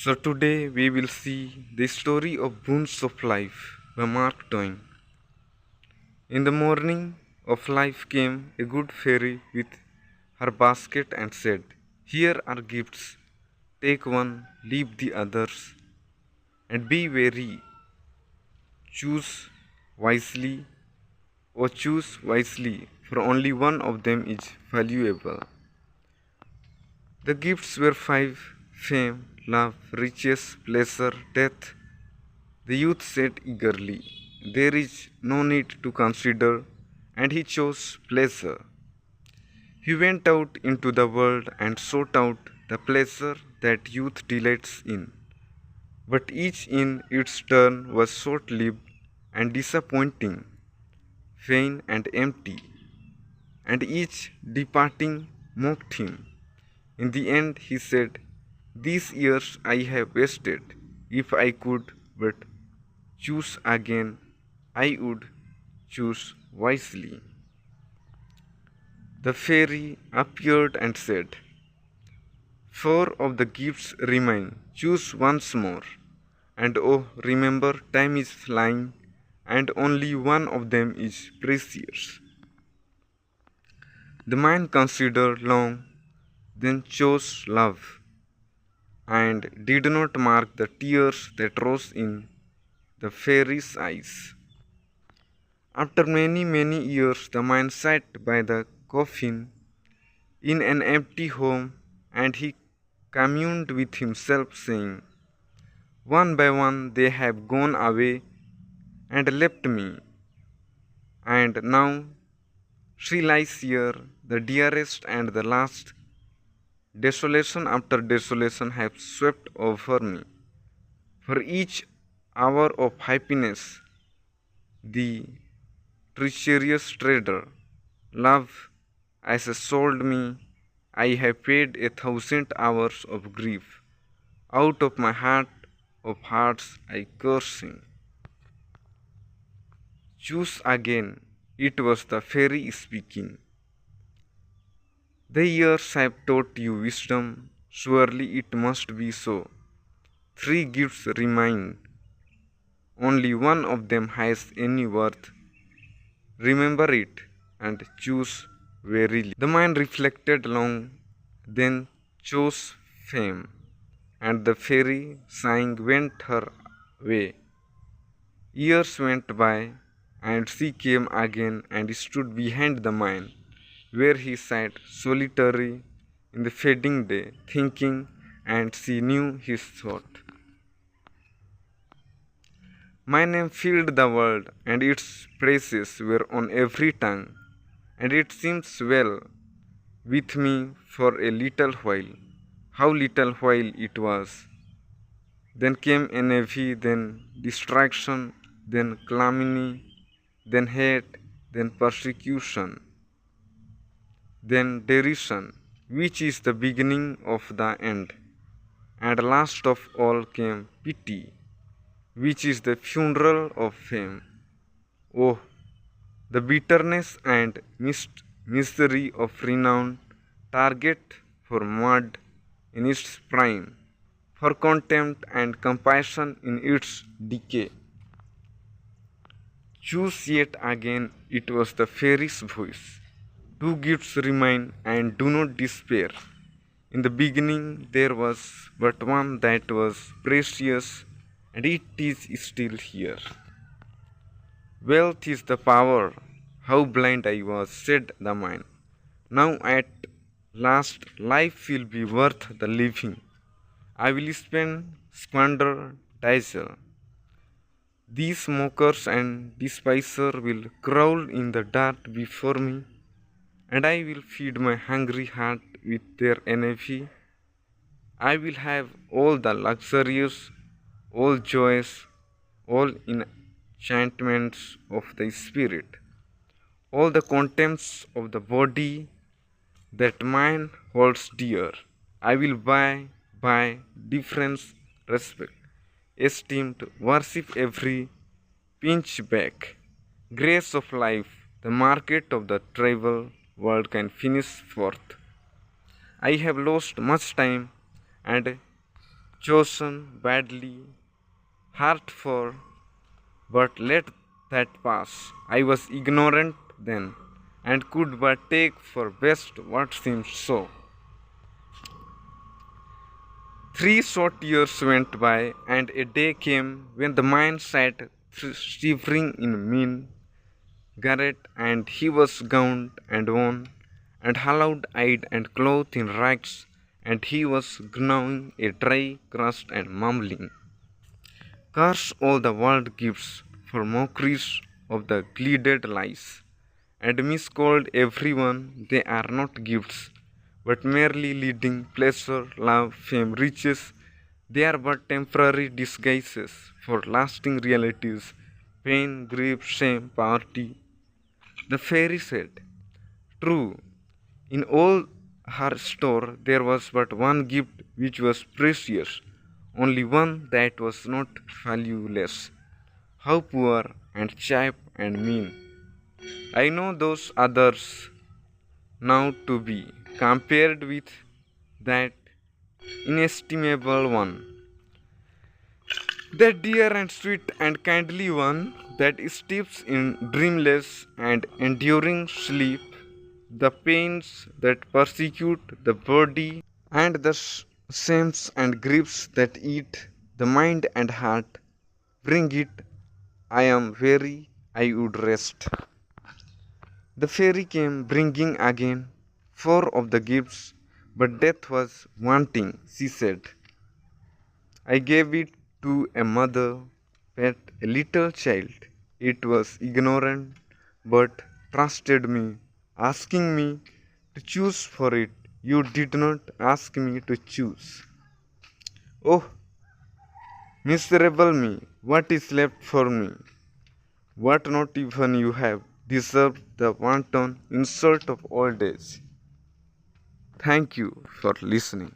So today we will see the story of Boons of Life by Mark Twain. In the morning of life came a good fairy with her basket and said, "Here are gifts. Take one, leave the others, and be wary. Choose wisely, or choose wisely, for only one of them is valuable." The gifts were five: fame, love, riches, pleasure, death. The youth said eagerly, "There is no need to consider," and he chose pleasure. He went out into the world and sought out the pleasure that youth delights in. But each in its turn was short lived and disappointing, vain and empty, and each departing mocked him. In the end, he said, "These years I have wasted. If I could but choose again, I would choose wisely." The fairy appeared and said, "Four of the gifts remain. Choose once more. And oh, remember, time is flying, and only one of them is precious." The man considered long, then chose love, and did not mark the tears that rose in the fairy's eyes. After many, many years, the man sat by the coffin in an empty home, and he communed with himself, saying, "One by one they have gone away and left me, and now she lies here, the dearest and the last. Desolation after desolation have swept over me. For each hour of happiness, the treacherous trader, love, has sold me. I have paid 1,000 hours of grief. Out of my heart of hearts I curse him. Choose again." It was the fairy speaking. "The years have taught you wisdom. Surely it must be so. Three gifts remain. Only one of them has any worth. Remember it and choose warily." The man reflected long, then chose fame, and the fairy, sighing, went her way. Years went by, and she came again and stood behind the man, where he sat solitary in the fading day, thinking, and she knew his thought. "My name filled the world, and its praises were on every tongue, and it seems well with me for a little while." How little while it was! Then came envy, then distraction, then calumny, then hate, then persecution, then derision, which is the beginning of the end. And last of all came pity, which is the funeral of fame. Oh, the bitterness and misery of renown, target for mud in its prime, for contempt and compassion in its decay. Choose yet again. It was the fairy's voice. Two gifts remain, and do not despair. In the beginning there was but one that was precious, and it is still here. "Wealth is the power. How blind I was," said the man. "Now at last life will be worth the living. I will spend, squander, dazzle. These mockers and despisers will crawl in the dirt before me, and I will feed my hungry heart with their envy. I will have all the luxuries, all joys, all enchantments of the spirit, all the contempts of the body that man holds dear. I will buy deference, respect, esteem, worship every pinchbeck. Grace of life, the market of the tribal world can finish forth. I have lost much time and chosen badly, heart for, but let that pass. I was ignorant then, and could but take for best what seemed so. 3 short years went by, and a day came when the man sat shivering in mean garret, and he was gowned and worn, and hollow-eyed and clothed in rags, and he was gnawing a dry crust and mumbling, "Curse all the world gives for mockeries of the gilded lies, and miscalled everyone they are not gifts, but merely leading pleasure, love, fame, riches. They are but temporary disguises for lasting realities, pain, grief, shame, poverty." The fairy said, "True, in all her store there was but one gift which was precious, only one that was not valueless. How poor and cheap and mean! I know those others now to be compared with that inestimable one, that dear and sweet and kindly one that steeps in dreamless and enduring sleep, the pains that persecute the body, and the shames and griefs that eat the mind and heart. Bring it, I am weary, I would rest." The fairy came bringing again 4 of the gifts, but death was wanting. She said, "I gave it to a mother, pet, a little child. It was ignorant, but trusted me, asking me to choose for it. You did not ask me to choose. Oh, miserable me, what is left for me? What not even you have deserved the wanton insult of old age." Thank you for listening.